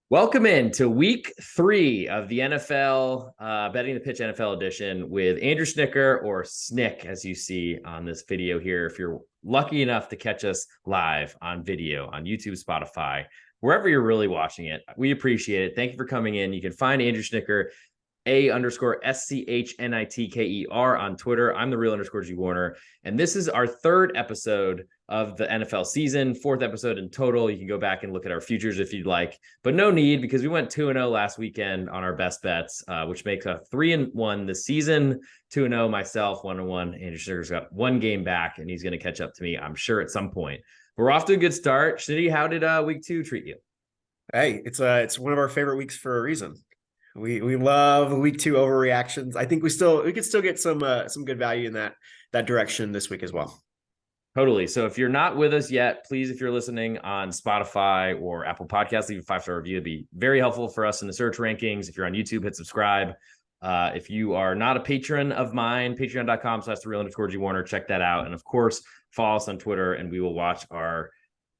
Welcome in to week 3 of the NFL Betting the Pitch NFL edition with Andrew Schnicker, or Snick, as you see on this video here. If you're lucky enough to catch us live on video on YouTube, Spotify, wherever you're really watching it, we appreciate it. Thank you for coming in. You can find Andrew Schnicker, A_SCHNITKER on Twitter. I'm the real _G Warner. And this is our 3rd episode of the NFL season, 4th episode in total. You can go back and look at our futures if you'd like, but no need, because we went 2-0 last weekend on our best bets, which makes a 3-1 this season. 2-0 myself, 1-1. Andrew Schnicker's got 1 game back, and he's going to catch up to me, I'm sure, at some point. We're off to a good start. Schnitty, how did week 2 treat you? Hey, it's one of our favorite weeks for a reason. We love week 2 overreactions. I think we could still get some good value in that direction this week as well. Totally. So if you're not with us yet, please, if you're listening on Spotify or Apple Podcasts, leave a 5-star review. It'd be very helpful for us in the search rankings. If you're on YouTube, hit subscribe. If you are not a patron of mine, patreon.com/thereal_G Warner, check that out. And of course, follow us on Twitter, and we will watch our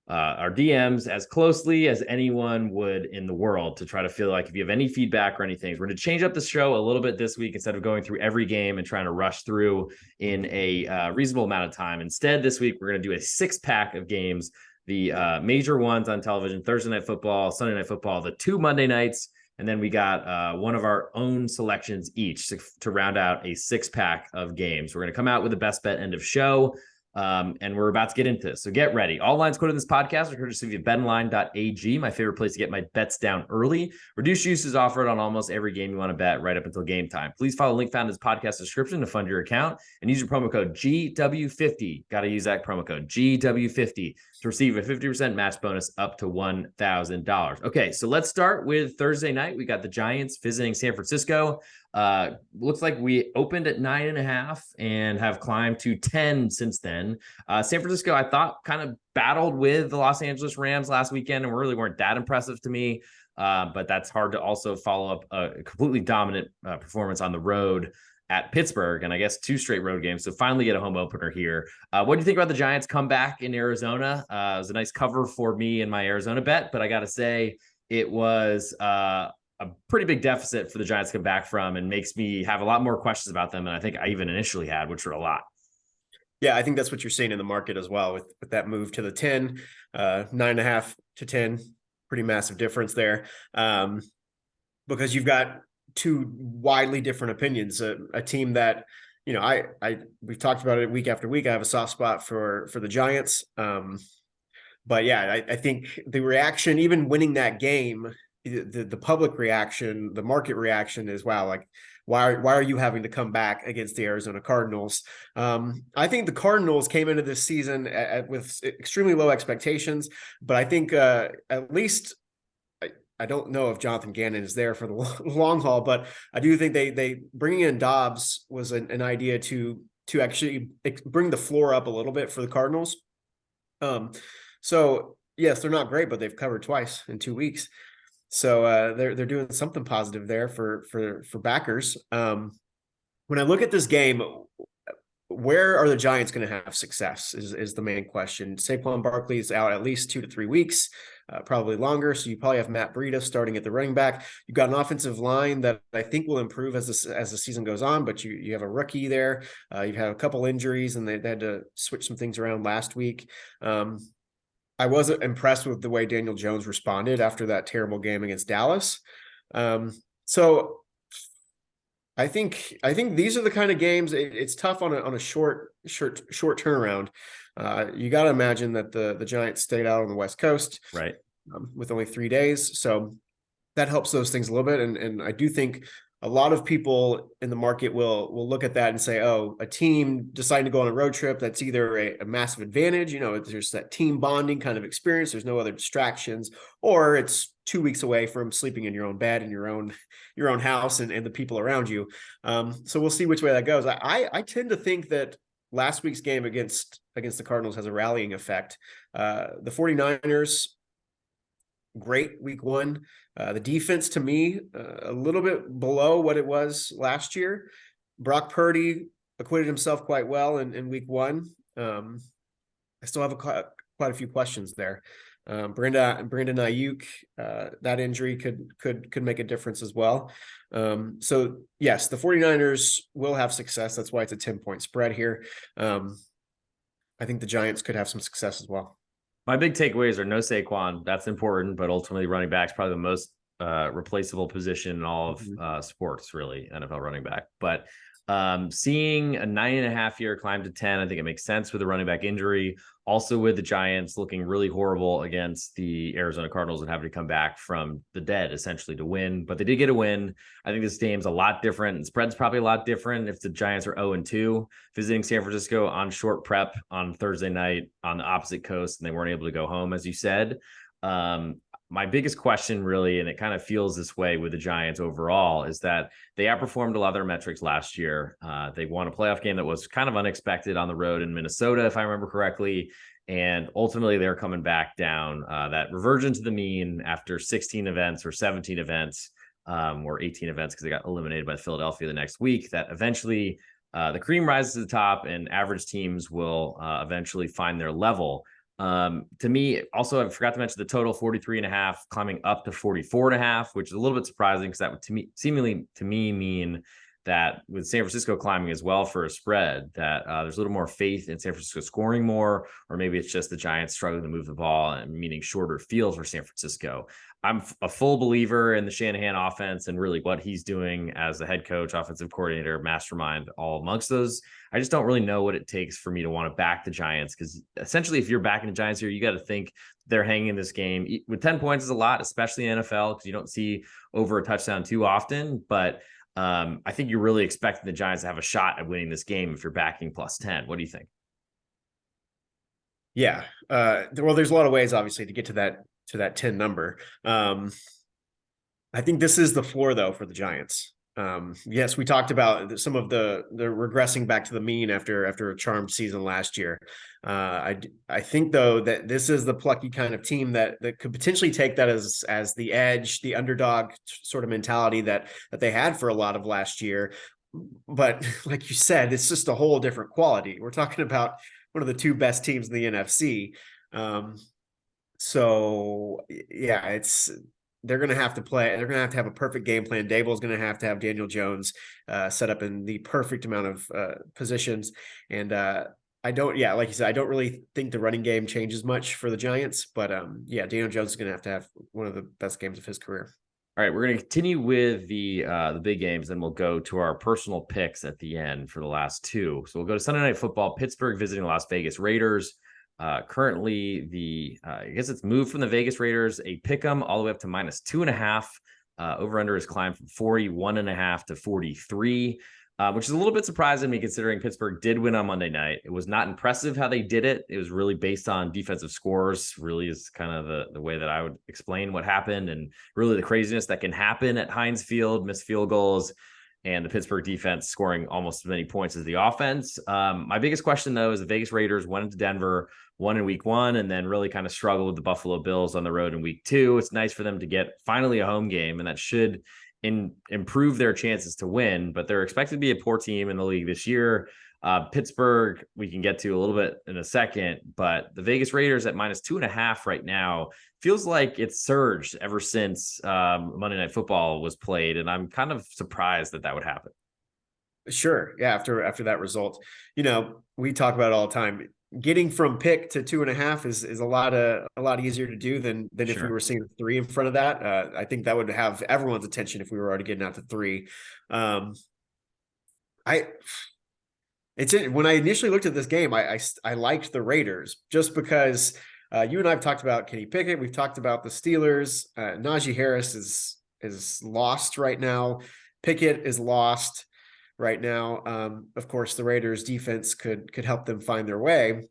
DMs as closely as anyone would in the world to try to feel like if you have any feedback or anything. We're going to change up the show a little bit this week. Instead of going through every game and trying to rush through in a reasonable amount of time, instead this week we're going to do a 6-pack of games, the major ones on television: Thursday Night Football, Sunday Night Football, the 2 Monday nights, and then we got one of our own selections each to round out a 6-pack of games. We're going to come out with the best bet end of show. And we're about to get into this. So get ready. All lines quoted in this podcast are courtesy of betonline.ag, my favorite place to get my bets down early. Reduced use is offered on almost every game you want to bet right up until game time. Please follow the link found in this podcast description to fund your account and use your promo code GW50. Got to use that promo code GW50 to receive a 50% match bonus up to $1,000. Okay, so let's start with Thursday night. We got the Giants visiting San Francisco. Looks like we opened at 9.5 and have climbed to 10 since then. San Francisco, I thought, kind of battled with the Los Angeles Rams last weekend and really weren't that impressive to me. But that's hard to also follow up a completely dominant performance on the road at Pittsburgh, and I guess 2 straight road games. So finally get a home opener here. What do you think about the Giants comeback in Arizona? It was a nice cover for me in my Arizona bet, but I got to say it was a pretty big deficit for the Giants to come back from, and makes me have a lot more questions about them than I think I even initially had, which were a lot. Yeah, I think that's what you're seeing in the market as well with that move to the 10, 9.5 to 10, pretty massive difference there. Because you've got 2 widely different opinions. A team that, we've talked about it week after week. I have a soft spot for the Giants. But yeah, I think the reaction, even winning that game, the public reaction, the market reaction is, wow, like, why are you having to come back against the Arizona Cardinals? I think the Cardinals came into this season with extremely low expectations, but I think at least I don't know if Jonathan Gannon is there for the long haul, but I do think they bringing in Dobbs was an idea to actually bring the floor up a little bit for the Cardinals. So yes, they're not great, but they've covered twice in 2 weeks. So they're doing something positive there for backers. When I look at this game, where are the Giants going to have success is the main question. Saquon Barkley is out at least 2 to 3 weeks, probably longer. So you probably have Matt Breida starting at the running back. You've got an offensive line that I think will improve as the season goes on, but you have a rookie there. You've had a couple injuries, and they had to switch some things around last week. I wasn't impressed with the way Daniel Jones responded after that terrible game against Dallas. So I think these are the kind of games. It's tough on a short turnaround. You got to imagine that the Giants stayed out on the West Coast, Right, with only 3 days, so that helps those things a little bit. And I do think a lot of people in the market will look at that and say, oh, a team deciding to go on a road trip, that's either a massive advantage, there's that team bonding kind of experience, there's no other distractions, or it's 2 weeks away from sleeping in your own bed in your own house and the people around you. So we'll see which way that goes. I tend to think that last week's game against the Cardinals has a rallying effect. The 49ers, great week 1. The defense, to me, a little bit below what it was last year. Brock Purdy acquitted himself quite well in week 1. I still have quite a few questions there. Brandon Ayuk, that injury could make a difference as well. So yes, the 49ers will have success. That's why it's a 10-point spread here. I think the Giants could have some success as well. My big takeaways are no Saquon. That's important, but ultimately running back is probably the most replaceable position in all of sports, really, NFL running back. But seeing a 9.5-year climb to 10, I think it makes sense with the running back injury. Also with the Giants looking really horrible against the Arizona Cardinals and having to come back from the dead essentially to win. But they did get a win. I think this game's a lot different. And spread's probably a lot different if the Giants are 0-2, visiting San Francisco on short prep on Thursday night on the opposite coast, and they weren't able to go home, as you said. My biggest question really, and it kind of feels this way with the Giants overall, is that they outperformed a lot of their metrics last year. They won a playoff game that was kind of unexpected on the road in Minnesota, if I remember correctly. And ultimately they're coming back down, that reversion to the mean after 16 events or 17 events, or 18 events, because they got eliminated by Philadelphia the next week, that eventually the cream rises to the top and average teams will eventually find their level. To me, also, I forgot to mention the total 43.5 climbing up to 44.5, which is a little bit surprising because that would seemingly to me mean that with San Francisco climbing as well for a spread, that there's a little more faith in San Francisco scoring more, or maybe it's just the Giants struggling to move the ball and meaning shorter field for San Francisco. I'm a full believer in the Shanahan offense and really what he's doing as a head coach, offensive coordinator, mastermind, all amongst those. I just don't really know what it takes for me to want to back the Giants, because essentially if you're backing the Giants here, you got to think they're hanging this game with 10 points is a lot, especially in NFL, because you don't see over a touchdown too often. But I think you're really expecting the Giants to have a shot at winning this game if you're backing plus 10. What do you think? Yeah. Well, there's a lot of ways, obviously, to get to that 10 number. I think this is the floor, though, for the Giants. Yes, we talked about some of the regressing back to the mean after a charmed season last year. I think, though, that this is the plucky kind of team that could potentially take that as the edge, the underdog sort of mentality that they had for a lot of last year. But like you said, it's just a whole different quality. We're talking about one of the two best teams in the NFC. So yeah, they're going to have to play. They're going to have a perfect game plan. Daboll's going to have Daniel Jones set up in the perfect amount of positions. And like you said, I don't really think the running game changes much for the Giants. But Daniel Jones is going to have one of the best games of his career. All right, we're going to continue with the big games, and we'll go to our personal picks at the end for the last two. So we'll go to Sunday Night Football, Pittsburgh visiting Las Vegas Raiders. Currently, I guess it's moved from the Vegas Raiders, a pick 'em all the way up to -2.5. Over under has climbed from 41.5 to 43. Which is a little bit surprising to me considering Pittsburgh did win on Monday night. It was not impressive how they did it. It was really based on defensive scores, really is kind of the way that I would explain what happened, and really the craziness that can happen at Heinz Field, missed field goals, and the Pittsburgh defense scoring almost as many points as the offense. My biggest question, though, is the Vegas Raiders went into Denver, won in week 1, and then really kind of struggled with the Buffalo Bills on the road in week 2. It's nice for them to get finally a home game, and that should improve their chances to win, but they're expected to be a poor team in the league this year. Pittsburgh, we can get to a little bit in a second, but the Vegas Raiders at -2.5 right now feels like it's surged ever since Monday Night Football was played, and I'm kind of surprised that would happen. Sure, yeah. After that result, we talk about it all the time. Getting from pick to 2.5 is a lot easier to do than if we were seeing 3 in front of that. I think that would have everyone's attention if we were already getting out to 3. When I initially looked at this game, I liked the Raiders just because you and I have talked about Kenny Pickett. We've talked about the Steelers. Najee Harris is lost right now. Pickett is lost right now. Of course, the Raiders defense could help them find their way.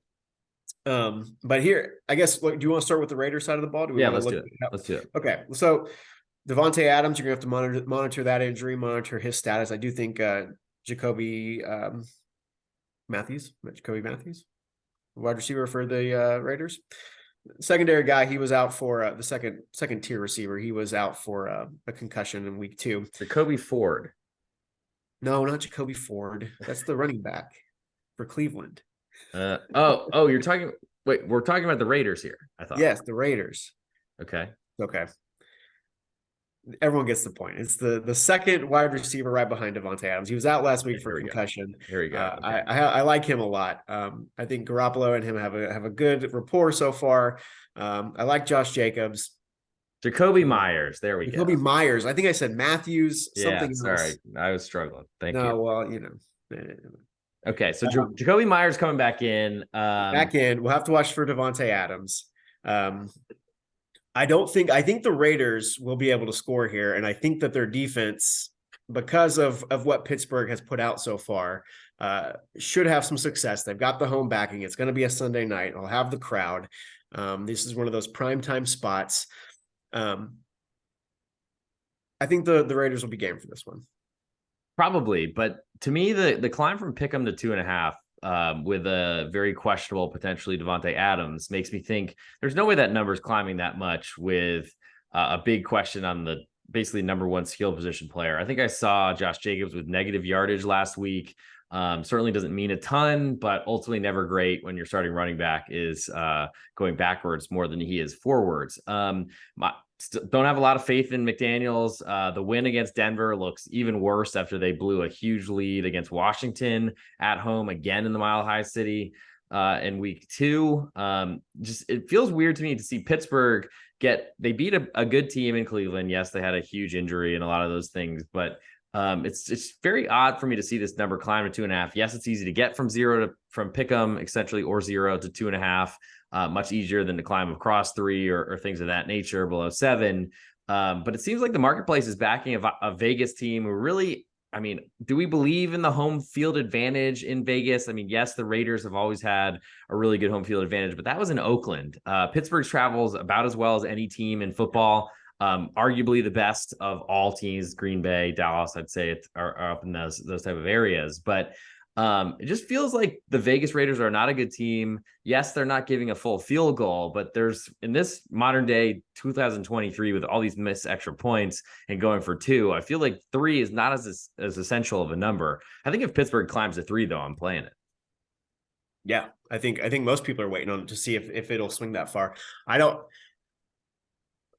But here, I guess, do you want to start with the Raiders side of the ball? Let's do it. Let's do it. Okay. So Davante Adams, you're going to have to monitor that injury, monitor his status. I do think Jacoby Matthews, wide receiver for the Raiders. Secondary guy, he was out for the second tier receiver. He was out for a concussion in week 2. Jacoby Ford. No, not Jacoby Ford. That's the running back for Cleveland. You're talking. Wait, we're talking about the Raiders here, I thought. Yes, the Raiders. Okay. Okay. Everyone gets the point. It's the second wide receiver right behind Davante Adams. He was out last week for concussion. Here we go. Okay. I like him a lot. I think Garoppolo and him have a good rapport so far. I like Josh Jacobs. Jakobi Meyers. There we go. Jakobi Meyers. I think I said Matthews. Something else. Sorry, I was struggling. Thank you. No, well, Okay, so Jakobi Meyers coming back in. Back in. We'll have to watch for Davante Adams. I think the Raiders will be able to score here, and I think that their defense, because of what Pittsburgh has put out so far, should have some success. They've got the home backing. It's going to be a Sunday night. I'll have the crowd. This is one of those primetime spots. I think the Raiders will be game for this one. Probably, but to me, the climb from Pick'em to 2.5 with a very questionable, potentially Davante Adams makes me think there's no way that number is climbing that much with a big question on the basically number one skill position player. I think I saw Josh Jacobs with negative yardage last week. Certainly doesn't mean a ton, but ultimately never great when your starting running back is going backwards more than he is forwards. Don't have a lot of faith in McDaniels. The win against Denver looks even worse after they blew a huge lead against Washington at home again in the Mile High City in week 2. Just it feels weird to me to see Pittsburgh they beat a good team in Cleveland. Yes, they had a huge injury and a lot of those things, but it's very odd for me to see this number climb to 2.5. Yes, it's easy to get from Pick'em essentially, or 0 to 2.5. Much easier than to climb across 3 or things of that nature below 7. But it seems like the marketplace is backing a Vegas team who really, I mean, do we believe in the home field advantage in Vegas? I mean, yes, the Raiders have always had a really good home field advantage, but that was in Oakland. Pittsburgh's travels about as well as any team in football. Arguably the best of all teams, Green Bay, Dallas, I'd say are up in those type of areas. But it just feels like the Vegas Raiders are not a good team. Yes, they're not giving a full field goal, but there's in this modern day 2023 with all these missed extra points and going for 2, I feel like 3 is not as essential of a number. I think if Pittsburgh climbs to 3, though, I'm playing it. Yeah, I think most people are waiting on it to see if it'll swing that far.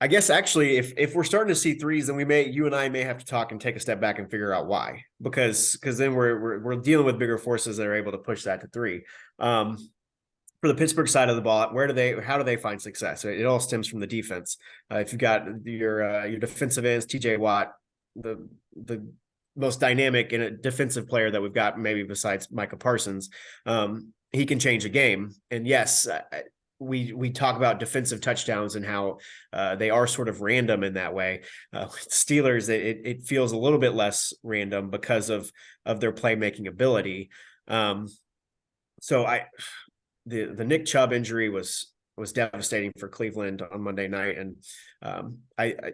I guess actually, if we're starting to see 3s, then you and I may have to talk and take a step back and figure out why, because then we're dealing with bigger forces that are able to push that to 3. For the Pittsburgh side of the ball, how do they find success? It all stems from the defense. If you've got your defensive ends, TJ Watt, the most dynamic and a defensive player that we've got, maybe besides Micah Parsons, he can change a game. And yes, we talk about defensive touchdowns and how they are sort of random in that way. With Steelers, it feels a little bit less random because of their playmaking ability. So the Nick Chubb injury was devastating for Cleveland on Monday night, and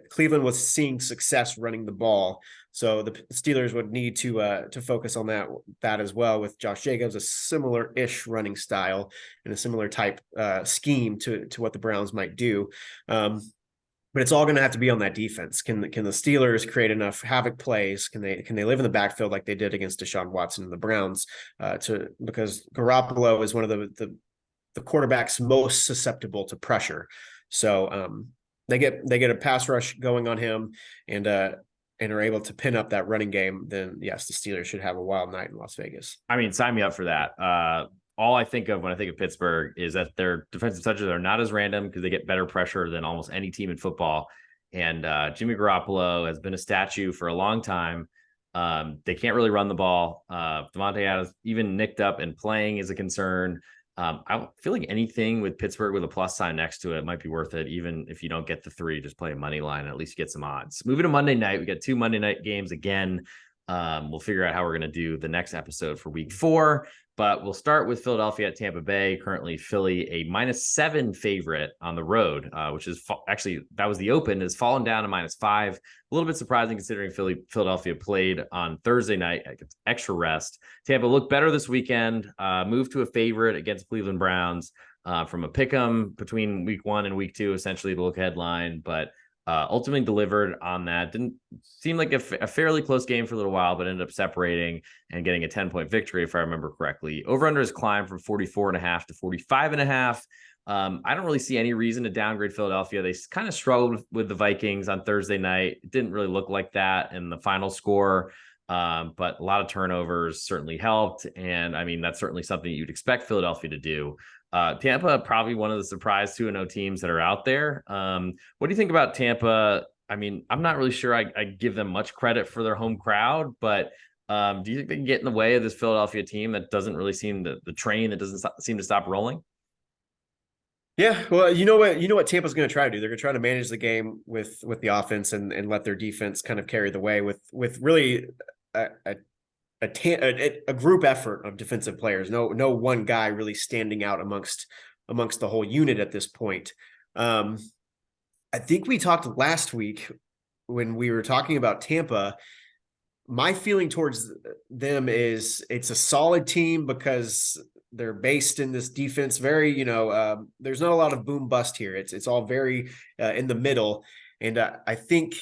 Cleveland was seeing success running the ball. So the Steelers would need to focus on that as well, with Josh Jacobs, a similar-ish running style and a similar type scheme to what the Browns might do. But it's all going to have to be on that defense. Can the Steelers create enough havoc plays? Can they live in the backfield like they did against Deshaun Watson and the Browns? Because Garoppolo is one of the quarterbacks most susceptible to pressure. So they get a pass rush going on him and are able to pin up that running game, then yes, the Steelers should have a wild night in Las Vegas. I mean, sign me up for that. All I think of when I think of Pittsburgh is that their defensive touches are not as random because they get better pressure than almost any team in football. And Jimmy Garoppolo has been a statue for a long time. They can't really run the ball. Davante Adams, even nicked up and playing, is a concern. I feel like anything with Pittsburgh with a plus sign next to it might be worth it. Even if you don't get the 3, just play a money line and at least get some odds. Moving to Monday night, we got 2 Monday night games again. We'll figure out how we're going to do the next episode for week 4, but we'll start with Philadelphia at Tampa Bay. Currently Philly a -7 favorite on the road, which is actually, that was the open, is fallen down to -5. A little bit surprising considering Philadelphia played on Thursday night, extra rest. Tampa looked better this weekend, moved to a favorite against Cleveland Browns from a pick'em between week 1 and week 2, essentially the look headline, but Ultimately delivered on that. Didn't seem like a fairly close game for a little while, but ended up separating and getting a 10-point victory, if I remember correctly. Over-under has climbed from 44.5 to 45.5. I don't really see any reason to downgrade Philadelphia. They kind of struggled with the Vikings on Thursday night. It didn't really look like that in the final score, but a lot of turnovers certainly helped. And I mean, that's certainly something you'd expect Philadelphia to do. Tampa, probably one of the surprise 2-0 teams that are out there. What do you think about Tampa? I mean, I'm not really sure I give them much credit for their home crowd, but do you think they can get in the way of this Philadelphia team that doesn't really seem the train that doesn't seem to stop rolling? Yeah, well, you know what Tampa's going to try to do. They're going to try to manage the game with the offense and let their defense kind of carry the way with really a group effort of defensive players. No one guy really standing out amongst the whole unit at this point. I think we talked last week when we were talking about Tampa. My feeling towards them is it's a solid team because they're based in this defense. Very, there's not a lot of boom bust here. It's all very in the middle. And I think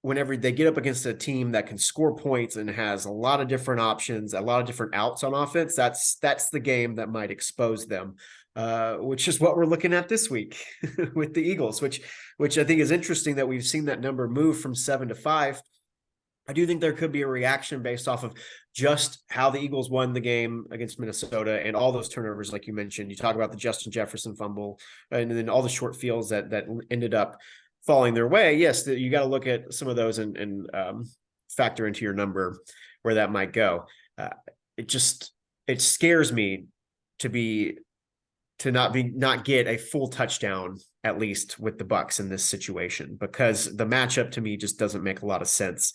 whenever they get up against a team that can score points and has a lot of different options, a lot of different outs on offense, that's the game that might expose them, which is what we're looking at this week with the Eagles, which I think is interesting that we've seen that number move from 7 to 5. I do think there could be a reaction based off of just how the Eagles won the game against Minnesota and all those turnovers, like you mentioned. You talk about the Justin Jefferson fumble and then all the short fields that ended up falling their way. Yes, you got to look at some of those and factor into your number where that might go. It scares me to not get a full touchdown at least with the Bucs in this situation, because the matchup to me just doesn't make a lot of sense.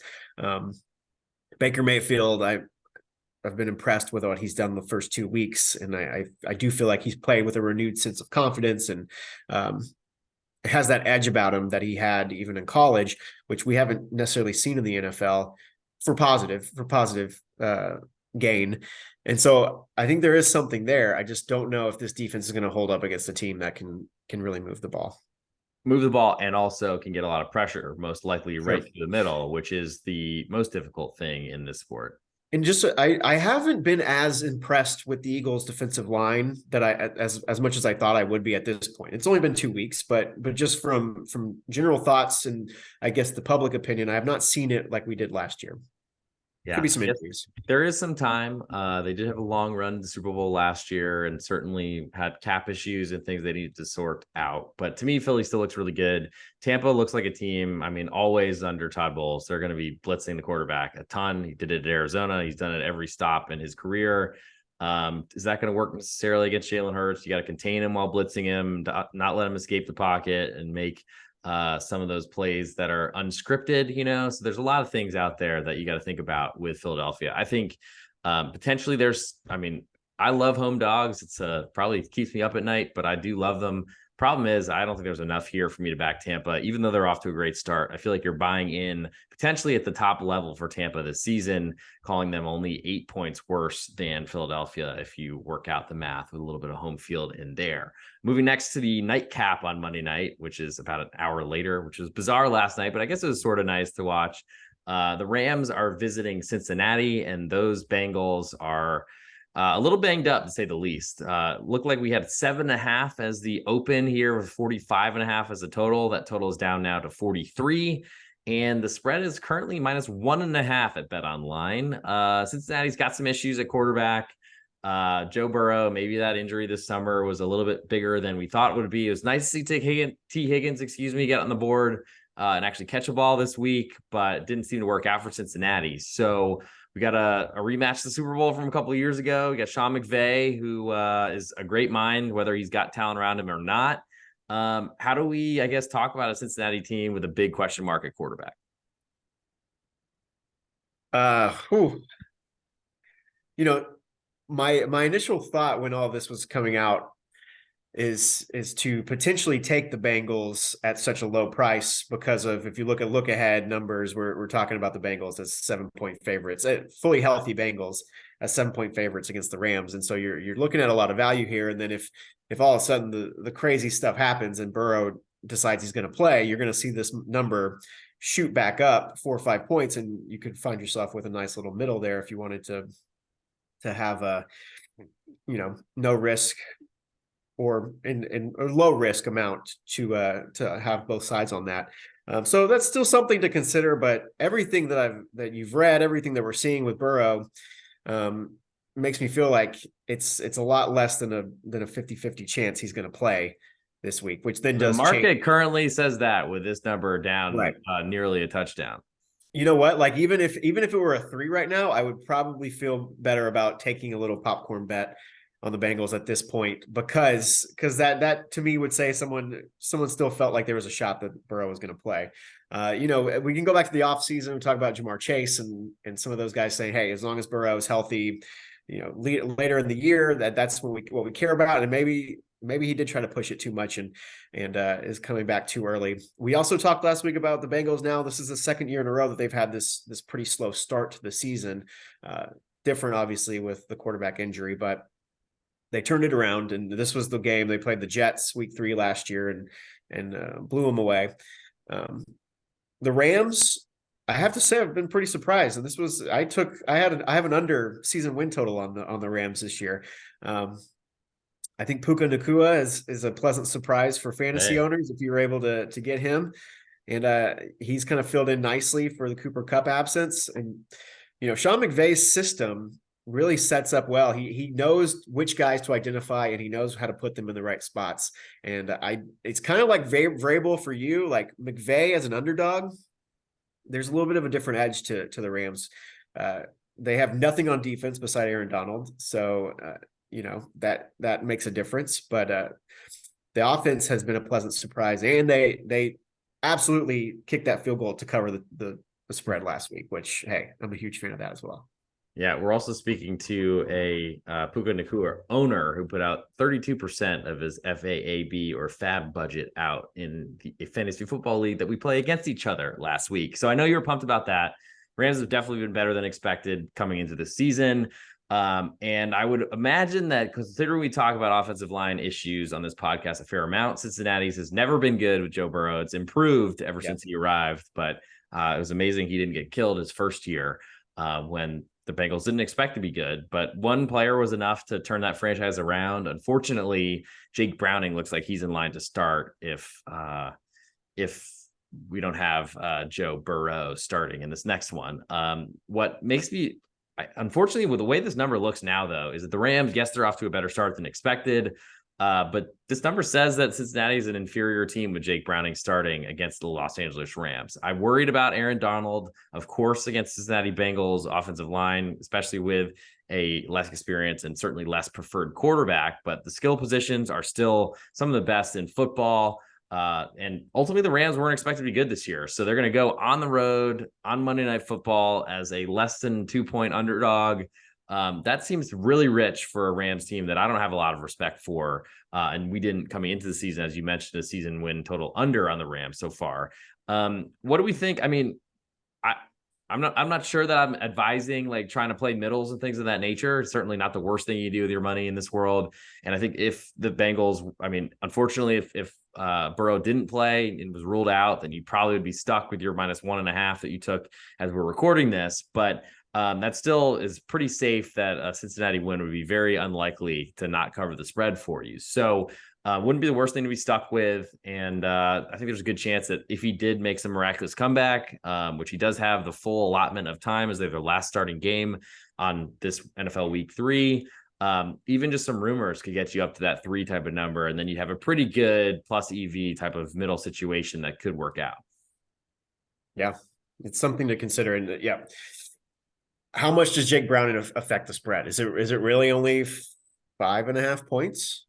Baker Mayfield, I've been impressed with what he's done the first 2 weeks, and I do feel like he's played with a renewed sense of confidence and has that edge about him that he had even in college, which we haven't necessarily seen in the NFL for positive gain. And so I think there is something there. I just don't know if this defense is going to hold up against a team that can really move the ball. And also can get a lot of pressure, most likely right through the middle, which is the most difficult thing in this sport. And just I haven't been as impressed with the Eagles defensive line that as much as I thought I would be at this point. It's only been 2 weeks, but just from general thoughts and I guess the public opinion, I have not seen it like we did last year. Yeah, could be some injuries. There is some time. They did have a long run to the Super Bowl last year and certainly had cap issues and things they needed to sort out. But to me, Philly still looks really good. Tampa looks like a team, I mean, always under Todd Bowles. They're going to be blitzing the quarterback a ton. He did it at Arizona. He's done it every stop in his career. Is that going to work necessarily against Jalen Hurts? You got to contain him while blitzing him, not let him escape the pocket and make some of those plays that are unscripted, so there's a lot of things out there that you got to think about with Philadelphia. I think potentially I love home dogs. It's probably keeps me up at night, but I do love them. Problem is, I don't think there's enough here for me to back Tampa, even though they're off to a great start. I feel like you're buying in potentially at the top level for Tampa this season, calling them only 8 points worse than Philadelphia if you work out the math with a little bit of home field in there. Moving next to the nightcap on Monday night, which is about an hour later, which was bizarre last night, but I guess it was sort of nice to watch. The Rams are visiting Cincinnati, and those Bengals are a little banged up, to say the least. Looked like we had 7.5 as the open here with 45.5 as a total. That total is down now to 43. And the spread is currently -1.5 at Bet Online. Cincinnati's got some issues at quarterback. Joe Burrow, maybe that injury this summer was a little bit bigger than we thought it would be. It was nice to see T. Higgins, get on the board and actually catch a ball this week, but it didn't seem to work out for Cincinnati. So we got a rematch the Super Bowl from a couple of years ago. We got Sean McVay, who is a great mind, whether he's got talent around him or not. How do we, I guess, talk about a Cincinnati team with a big question mark at quarterback? My initial thought when all this was coming out is to potentially take the Bengals at such a low price, because of, if you look ahead numbers, we're talking about the Bengals as 7-point favorites, fully healthy Bengals as 7-point favorites against the Rams. And so you're looking at a lot of value here. And then if all of a sudden the crazy stuff happens and Burrow decides he's going to play, you're going to see this number shoot back up 4 or 5 points, and you could find yourself with a nice little middle there if you wanted to have a, no risk or in a low risk amount to have both sides on that. So that's still something to consider, but everything that you've read, everything that we're seeing with Burrow, makes me feel like it's a lot less than a 50-50 chance he's going to play this week, which then does the market change. currently says that with this number down Right. Nearly a touchdown. You know what? Like even if it were a 3 right now, I would probably feel better about taking a little popcorn bet on the Bengals at this point, because that to me would say someone still felt like there was a shot that Burrow was going to play. We can go back to the offseason and talk about Jamar Chase and some of those guys saying, hey, as long as Burrow is healthy, later in the year, that's what we care about. And maybe he did try to push it too much and is coming back too early. We also talked last week about the Bengals. Now this is the second year in a row that they've had this pretty slow start to the season. Different, obviously, with the quarterback injury, but they turned it around, and this was the game they played the Jets week 3 last year and blew them away. The Rams, I have to say, I've been pretty surprised. And this was I have an under season win total on the Rams this year. I think Puka Nacua is a pleasant surprise for fantasy owners if you were able to get him, and he's kind of filled in nicely for the Cooper Kupp absence. And Sean McVay's system really sets up well. He knows which guys to identify, and he knows how to put them in the right spots. And it's kind of like Vrabel for you, like McVay as an underdog. There's a little bit of a different edge to the Rams. They have nothing on defense beside Aaron Donald, so that makes a difference. But the offense has been a pleasant surprise, and they absolutely kicked that field goal to cover the spread last week. Which, hey, I'm a huge fan of that as well. Yeah, we're also speaking to a Puka Nacua owner who put out 32% of his FAAB or FAB budget out in the fantasy football league that we play against each other last week. So I know you were pumped about that. Rams have definitely been better than expected coming into the season. And I would imagine that, considering we talk about offensive line issues on this podcast a fair amount, Cincinnati's has never been good with Joe Burrow. It's improved ever since he arrived, but it was amazing he didn't get killed his first year when the Bengals didn't expect to be good, but one player was enough to turn that franchise around. Unfortunately, Jake Browning looks like he's in line to start if we don't have Joe Burrow starting in this next one. What makes me, unfortunately, with the way this number looks now, though, is that the Rams, yes, they're off to a better start than expected. But this number says that Cincinnati is an inferior team with Jake Browning starting against the Los Angeles Rams. I'm worried about Aaron Donald, of course, against Cincinnati Bengals offensive line, especially with a less experienced and certainly less preferred quarterback. But the skill positions are still some of the best in football. And ultimately, the Rams weren't expected to be good this year. So they're going to go on the road on Monday Night Football as a less than 2-point underdog. That seems really rich for a Rams team that I don't have a lot of respect for. And we didn't, coming into the season, as you mentioned, a season win total under on the Rams so far. What do we think? I mean, I'm not sure that I'm advising like trying to play middles and things of that nature. It's certainly not the worst thing you do with your money in this world. And I think if the Bengals, unfortunately, if Burrow didn't play and was ruled out, then you probably would be stuck with your -1.5 that you took as we're recording this. But that still is pretty safe that a Cincinnati win would be very unlikely to not cover the spread for you. So wouldn't be the worst thing to be stuck with. And I think there's a good chance that if he did make some miraculous comeback, which he does have the full allotment of time as they have their last starting game on this NFL week 3, even just some rumors could get you up to that 3 type of number. And then you'd have a pretty good plus EV type of middle situation that could work out. Yeah, it's something to consider. And yeah. How much does Jake Browning affect the spread? Is it really only 5.5 points?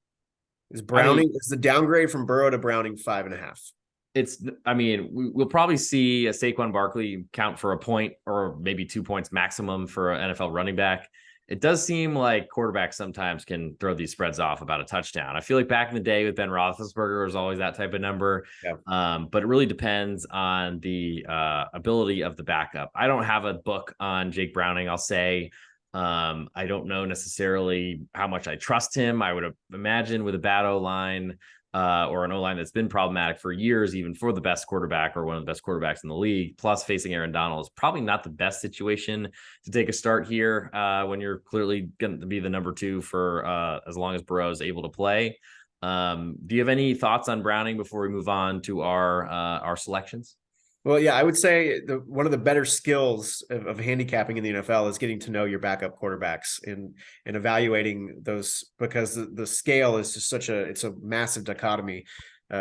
Is the downgrade from Burrow to Browning 5.5? We'll probably see a Saquon Barkley count for a point or maybe 2 points maximum for an NFL running back. It does seem like quarterbacks sometimes can throw these spreads off about a touchdown. I feel like back in the day with Ben Roethlisberger was always that type of number. Yeah. But it really depends on the ability of the backup. I don't have a book on Jake Browning, I'll say. I don't know necessarily how much I trust him. I would imagine with a bad O-line, or an O-line that's been problematic for years, even for the best quarterback or one of the best quarterbacks in the league, plus facing Aaron Donald is probably not the best situation to take a start here when you're clearly going to be the number 2 for as long as Burrow is able to play. Do you have any thoughts on Browning before we move on to our selections? Well, yeah, I would say one of the better skills of handicapping in the NFL is getting to know your backup quarterbacks and evaluating those, because the scale is just it's a massive dichotomy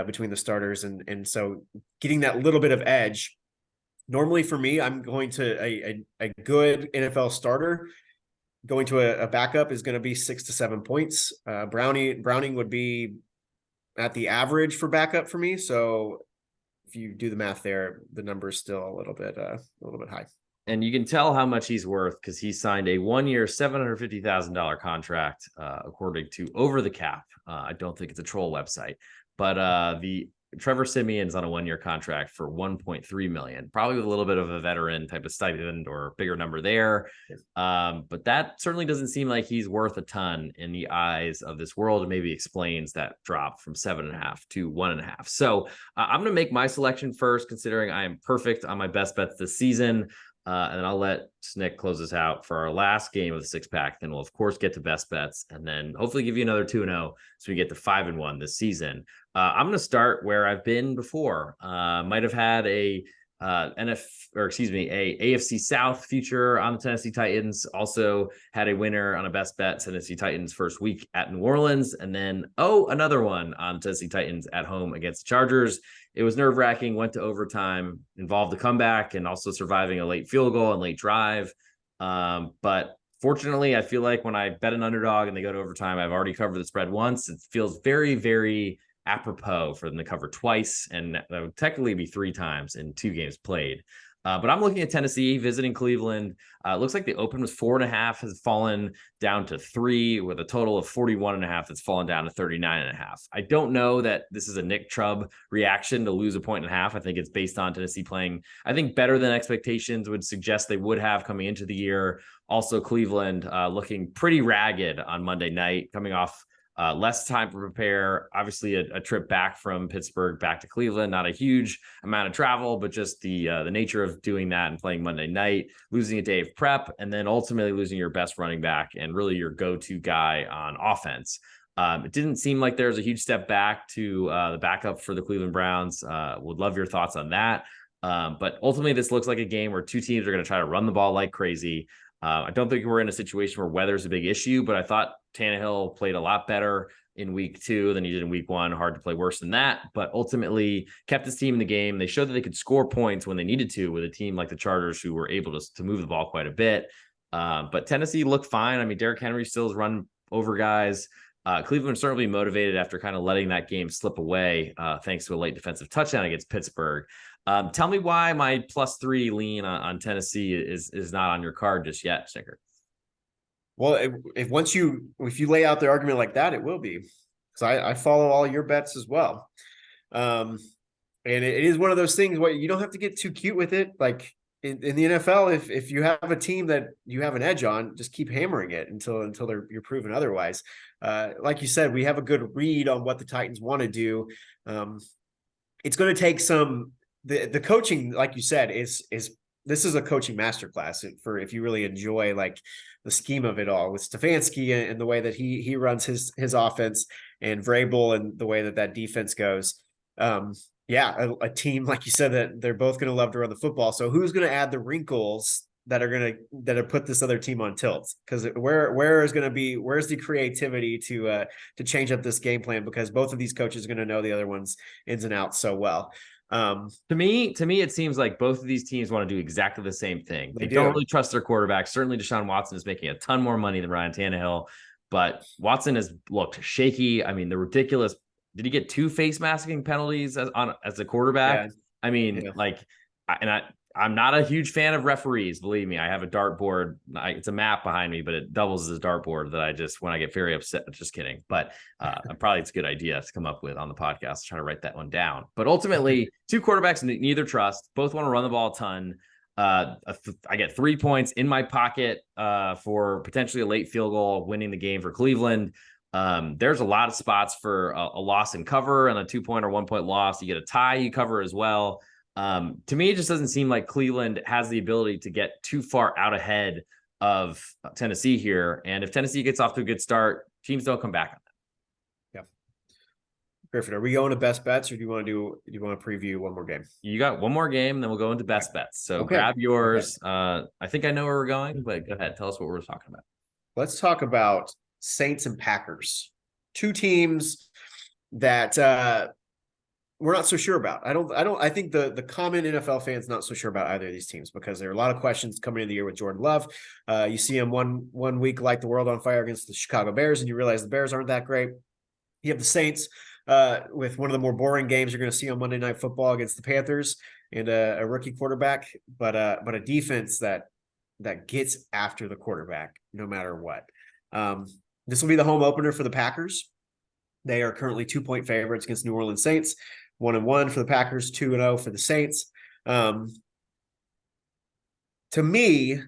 between the starters. And so getting that little bit of edge, normally for me, I'm going to a good NFL starter. Going to a backup is going to be 6 to 7 points. Browning would be at the average for backup for me. So if you do the math there, the number is still a little bit high. And you can tell how much he's worth because he signed a 1-year, $750,000 contract, according to Over the Cap. I don't think it's a troll website, but the Trevor Siemian's on a 1-year contract for $1.3 million, probably with a little bit of a veteran type of stipend or bigger number there. But that certainly doesn't seem like he's worth a ton in the eyes of this world, and maybe explains that drop from 7.5 to 1.5. So I'm going to make my selection first, considering I am perfect on my best bets this season. And then I'll let Snick close us out for our last game of the 6-pack. Then we'll, of course, get to best bets and then hopefully give you another 2-0 so we get to 5-1 this season. I'm going to start where I've been before. Might have had a AFC South future on the Tennessee Titans. Also had a winner on a best bet, Tennessee Titans first week at New Orleans, and then another one on Tennessee Titans at home against the Chargers. It was nerve-wracking, went to overtime, involved the comeback and also surviving a late field goal and late drive. But fortunately, I feel like when I bet an underdog and they go to overtime, I've already covered the spread once. It feels very, very apropos for them to cover twice, and that would technically be 3 times in 2 games played. But I'm looking at Tennessee visiting Cleveland. It looks like the open was 4.5, has fallen down to 3, with a total of 41.5 that's fallen down to 39.5. I don't know that this is a Nick Chubb reaction to lose 1.5. I think it's based on Tennessee playing, I think, better than expectations would suggest they would have coming into the year. Also, Cleveland looking pretty ragged on Monday night, coming off less time to prepare. Obviously, a trip back from Pittsburgh back to Cleveland, not a huge amount of travel, but just the nature of doing that and playing Monday night, losing a day of prep, and then ultimately losing your best running back and really your go-to guy on offense. It didn't seem like there was a huge step back to the backup for the Cleveland Browns. Would love your thoughts on that. But ultimately, this looks like a game where 2 teams are going to try to run the ball like crazy. I don't think we're in a situation where weather's a big issue, but I thought Tannehill played a lot better in week 2 than he did in week 1. Hard to play worse than that, but ultimately kept his team in the game. They showed that they could score points when they needed to with a team like the Chargers, who were able to move the ball quite a bit. But Tennessee looked fine. I mean, Derrick Henry still has run over guys. Cleveland certainly motivated after kind of letting that game slip away, thanks to a late defensive touchdown against Pittsburgh. Tell me why my +3 lean on Tennessee is not on your card just yet, Sticker. Well, if you lay out the argument like that, it will be, because I follow all your bets as well. And it is one of those things where you don't have to get too cute with it. Like in the NFL, if you have a team that you have an edge on, just keep hammering it until you're proven otherwise. Like you said, we have a good read on what the Titans want to do. It's going to take the coaching, like you said, this is a coaching masterclass for if you really enjoy like the scheme of it all with Stefanski and the way that he runs his offense, and Vrabel and the way that defense goes. A team, like you said, that they're both going to love to run the football. So who's going to add the wrinkles that are put this other team on tilt? Because where's the creativity to change up this game plan? Because both of these coaches are going to know the other one's ins and outs so well. To me, it seems like both of these teams want to do exactly the same thing. They don't really trust their quarterback. Certainly, Deshaun Watson is making a ton more money than Ryan Tannehill, but Watson has looked shaky. I mean, the ridiculous. Did he get 2 face masking penalties as a quarterback? Yeah. I mean, I'm not a huge fan of referees. Believe me, I have a dartboard. It's a map behind me, but it doubles as a dartboard that I just, when I get very upset, just kidding. But probably it's a good idea to come up with on the podcast, try to write that one down. But ultimately, 2 quarterbacks neither trust, both want to run the ball a ton. I get 3 points in my pocket for potentially a late field goal, winning the game for Cleveland. There's a lot of spots for a loss and cover and a 2-point or 1-point loss. You get a tie, you cover as well. To me, it just doesn't seem like Cleveland has the ability to get too far out ahead of Tennessee here. And if Tennessee gets off to a good start, teams don't come back on that. Yeah. Griffin, are we going to best bets, or do you want to preview one more game? You got one more game, then we'll go into best bets. So Okay. Grab yours. Okay. I think I know where we're going, but go ahead. Tell us what we're talking about. Let's talk about Saints and Packers, two teams that we're not so sure about. I think the common NFL fan's not so sure about either of these teams, because there are a lot of questions coming into the year with Jordan Love. You see him one week light the world on fire against the Chicago Bears, and you realize the Bears aren't that great. You have the Saints with one of the more boring games you're going to see on Monday Night Football against the Panthers, and a rookie quarterback, but a defense that gets after the quarterback no matter what. This will be the home opener for the Packers. They are currently 2-point favorites against New Orleans Saints. 1-1 for the Packers, 2-0 for the Saints. To me,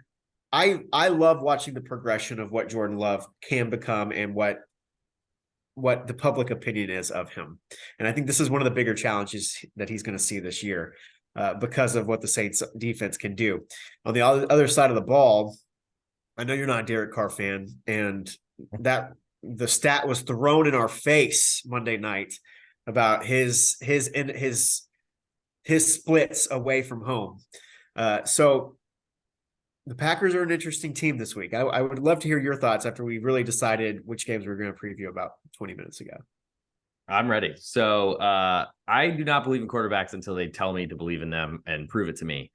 I love watching the progression of what Jordan Love can become and what the public opinion is of him. And I think this is one of the bigger challenges that he's going to see this year because of what the Saints defense can do. On the other side of the ball, I know you're not a Derek Carr fan, and that the stat was thrown in our face Monday night about his splits away from home. So the Packers are an interesting team this week. I would love to hear your thoughts after we really decided which games we were going to preview about 20 minutes ago. I'm ready. So I do not believe in quarterbacks until they tell me to believe in them and prove it to me.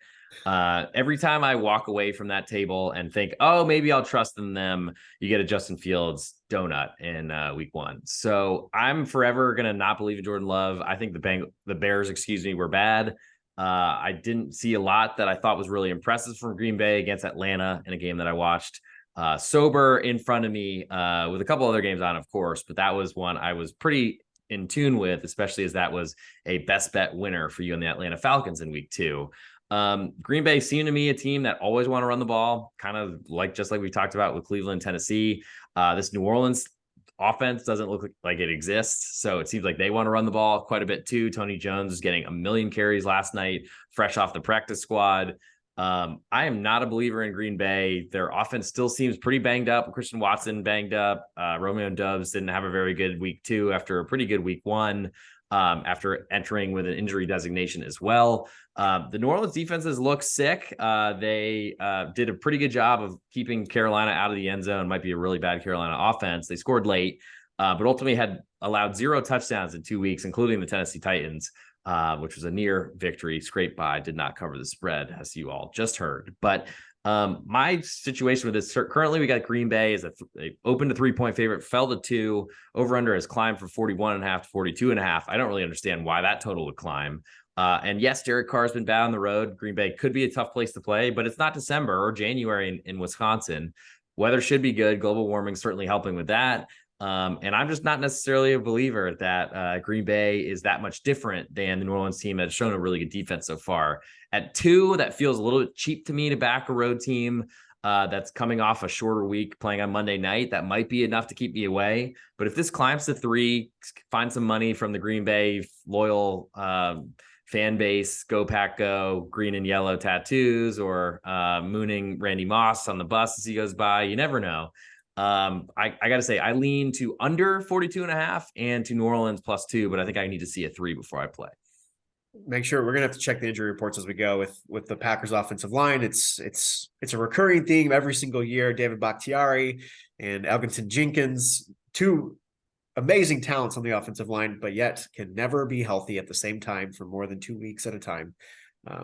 Every time I walk away from that table and think, oh, maybe I'll trust in them, you get a Justin Fields donut in week 1. So I'm forever going to not believe in Jordan Love. I think the Bears, were bad. I didn't see a lot that I thought was really impressive from Green Bay against Atlanta in a game that I watched sober in front of me with a couple other games on, of course, but that was one I was pretty in tune with, especially as that was a best bet winner for you in the Atlanta Falcons in week 2. Green Bay seemed to me a team that always want to run the ball, kind of just like we talked about with Cleveland, Tennessee. This New Orleans offense doesn't look like it exists, so it seems like they want to run the ball quite a bit too. Tony Jones was getting 1 million carries last night, fresh off the practice squad. I am not a believer in Green Bay. Their offense still seems pretty banged up. Christian Watson banged up. Romeo Doubs didn't have a very good week 2 after a pretty good week 1. After entering with an injury designation as well. The New Orleans defenses look sick. They did a pretty good job of keeping Carolina out of the end zone. Might be a really bad Carolina offense. They scored late, but ultimately had allowed 0 touchdowns in 2 weeks, including the Tennessee Titans, which was a near victory, scraped by, did not cover the spread, as you all just heard. But my situation with this, currently we got Green Bay as they opened a 3-point favorite, fell to 2, over under has climbed from 41.5 to 42.5. I don't really understand why that total would climb. And yes, Derek Carr has been bad on the road. Green Bay could be a tough place to play, but it's not December or January in Wisconsin. Weather should be good. Global warming certainly helping with that. And I'm just not necessarily a believer that Green Bay is that much different than the New Orleans team that has shown a really good defense so far. At 2, that feels a little bit cheap to me to back a road team that's coming off a shorter week playing on Monday night. That might be enough to keep me away. But if this climbs to 3, find some money from the Green Bay loyal fan base, go Pack Go, green and yellow tattoos, or mooning Randy Moss on the bus as he goes by. You never know. I got to say, I lean to under 42.5 and to New Orleans +2, but I think I need to see a 3 before I play. Make sure we're gonna have to check the injury reports as we go with the Packers offensive line. It's a recurring theme every single year. David Bakhtiari and Elgton Jenkins, 2 amazing talents on the offensive line, but yet can never be healthy at the same time for more than 2 weeks at a time.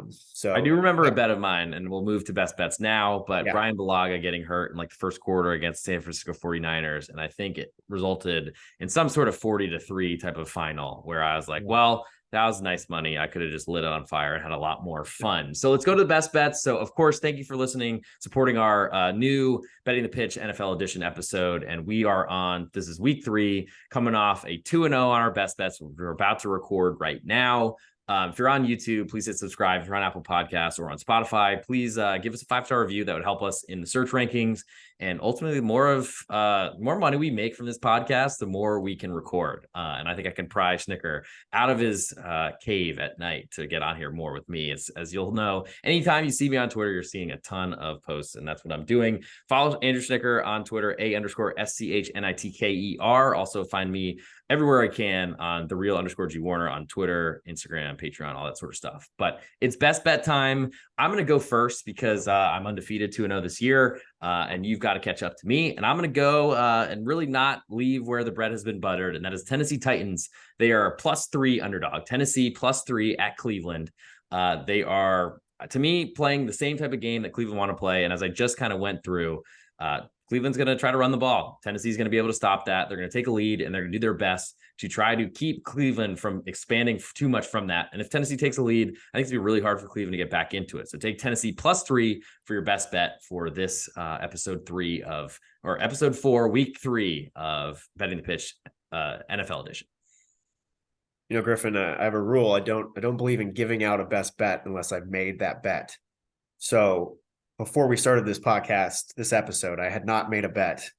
So I do remember a bet of mine, and we'll move to best bets now, but Brian Bulaga getting hurt in like the first quarter against San Francisco 49ers. And I think it resulted in some sort of 40-3 type of final where I was like, well, that was nice money. I could have just lit it on fire and had a lot more fun. So let's go to the best bets. So of course, thank you for listening, supporting our new Betting the Pitch NFL edition episode. And we are this is week 3, coming off a 2-0 on our best bets. We're about to record right now. If you're on YouTube, please hit subscribe. If you're on Apple Podcasts or on Spotify, please give us a 5-star review. That would help us in the search rankings. And ultimately, more money we make from this podcast, the more we can record. And I think I can pry Schnicker out of his cave at night to get on here more with me. As you'll know, anytime you see me on Twitter, you're seeing a ton of posts, and that's what I'm doing. Follow Andrew Schnicker on Twitter, _SCHNITKER. Also find me everywhere I can on the real _G Warner on Twitter, Instagram, Patreon, all that sort of stuff. But it's best bet time. I'm going to go first because I'm undefeated 2-0 this year. And you've got to catch up to me. And I'm going to go and really not leave where the bread has been buttered. And that is Tennessee Titans. They are a +3 underdog. Tennessee +3 at Cleveland. They are, to me, playing the same type of game that Cleveland want to play. And as I just kind of went through, Cleveland's going to try to run the ball. Tennessee's going to be able to stop that. They're going to take a lead, and they're going to do their best to try to keep Cleveland from expanding too much from that. And if Tennessee takes a lead, I think it's going to be really hard for Cleveland to get back into it. So take Tennessee +3 for your best bet for this episode 4, week 3 of Betting the Pitch NFL edition. You know, Griffin, I have a rule. I don't believe in giving out a best bet unless I've made that bet. So before we started this podcast, this episode, I had not made a bet.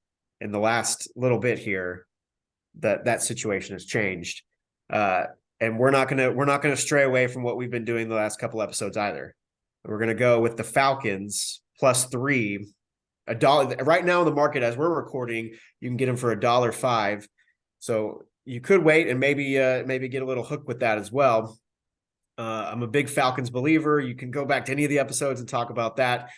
In the last little bit here, that situation has changed, and we're not gonna stray away from what we've been doing the last couple episodes either. We're gonna go with the Falcons +3, $1 right now in the market as we're recording. You can get them for $1.05. So you could wait and maybe get a little hook with that as well. I'm a big Falcons believer. You can go back to any of the episodes and talk about that.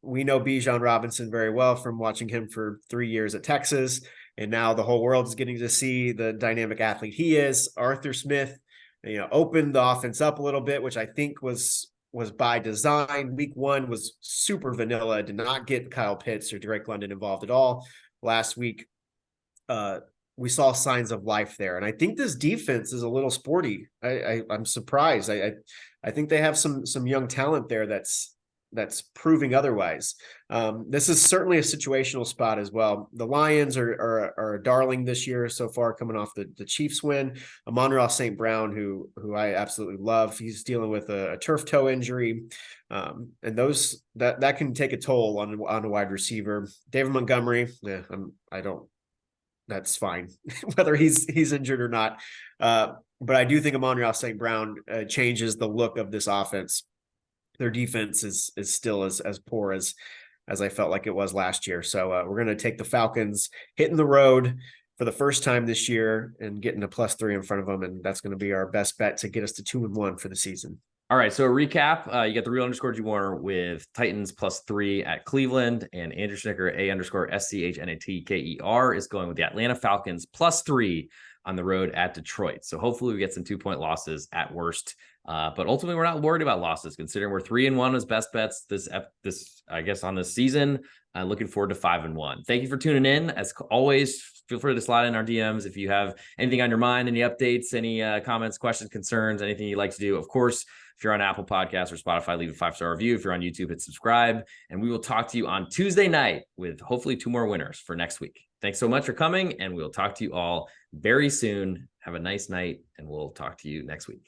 We know Bijan Robinson very well from watching him for 3 years at Texas. And now the whole world is getting to see the dynamic athlete he is. Arthur Smith, opened the offense up a little bit, which I think was by design. Week 1 was super vanilla, did not get Kyle Pitts or Drake London involved at all. Last week, we saw signs of life there. And I think this defense is a little sporty. I'm surprised. I think they have some young talent there that's proving otherwise. This is certainly a situational spot as well. The Lions are a darling this year so far, coming off the Chiefs win. Amon-Ra St. Brown, who I absolutely love, he's dealing with a turf toe injury, and that can take a toll on a wide receiver. David Montgomery, that's fine whether he's injured or not. But I do think Amon-Ra St. Brown changes the look of this offense. Their defense is still as poor as I felt like it was last year. So we're going to take the Falcons hitting the road for the first time this year and getting a +3 in front of them. And that's going to be our best bet to get us to 2-1 for the season. All right. So a recap, you got the real _G Warner with Titans +3 at Cleveland, and Andrew Schnicker, _SCHNATKER, is going with the Atlanta Falcons +3 on the road at Detroit. So hopefully we get some 2-point losses at worst. But ultimately, we're not worried about losses, considering we're 3-1 as best bets this I guess on this season. Looking forward to 5-1. Thank you for tuning in. As always, feel free to slide in our DMs if you have anything on your mind, any updates, any comments, questions, concerns, anything you'd like to do. Of course, if you're on Apple Podcasts or Spotify, leave a 5-star review. If you're on YouTube, hit subscribe. And we will talk to you on Tuesday night with hopefully 2 more winners for next week. Thanks so much for coming, and we'll talk to you all very soon. Have a nice night, and we'll talk to you next week.